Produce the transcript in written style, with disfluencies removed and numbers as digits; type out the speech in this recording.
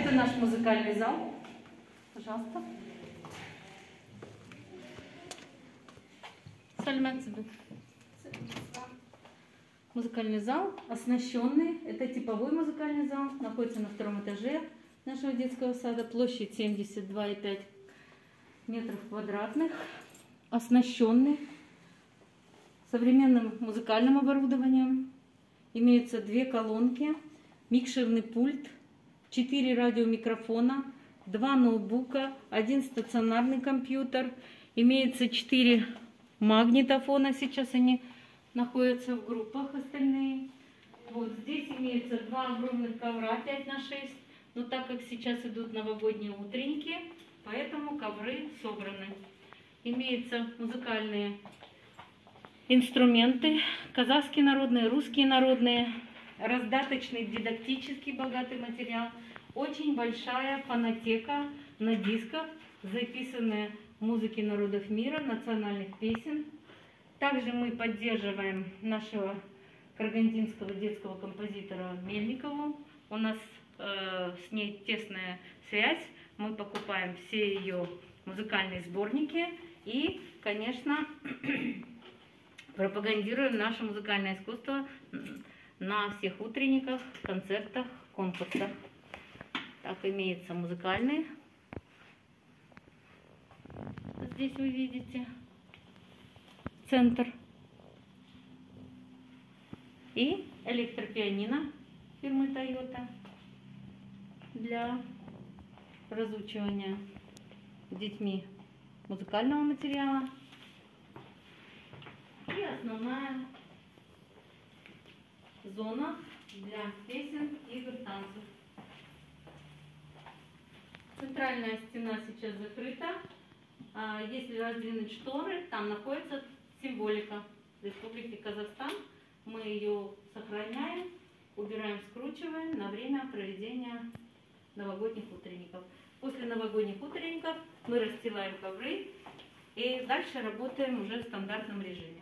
Это наш музыкальный зал. Пожалуйста. Музыкальный зал, оснащенный. Это типовой музыкальный зал. Находится на втором этаже нашего детского сада. Площадь 72,5 метров квадратных. Оснащенный современным музыкальным оборудованием. Имеются 2 колонки, микшерный пульт, 4 радиомикрофона, 2 ноутбука, 1 стационарный компьютер. Имеется 4 магнитофона, сейчас они находятся в группах остальные. Вот здесь имеется 2 огромных ковра 5 на 6. Но так как сейчас идут новогодние утренники, поэтому ковры собраны. Имеются музыкальные инструменты, казахские народные, русские народные, раздаточный, дидактический богатый материал, очень большая фонотека на дисках, записанные музыки народов мира, национальных песен. Также мы поддерживаем нашего карагандинского детского композитора Мельникову. У нас с ней тесная связь. Мы покупаем все ее музыкальные сборники и, конечно, пропагандируем наше музыкальное искусство на всех утренниках, концертах, конкурсах. Так, имеется музыкальный. Здесь вы видите центр. И электропианино фирмы Toyota для разучивания детьми музыкального материала. И основная зона для песен, игр, танцев. Центральная стена сейчас закрыта. Если раздвинуть шторы, там находится символика Республики Казахстан. Мы ее сохраняем, убираем, скручиваем на время проведения новогодних утренников. После новогодних утренников мы расстилаем ковры и дальше работаем уже в стандартном режиме.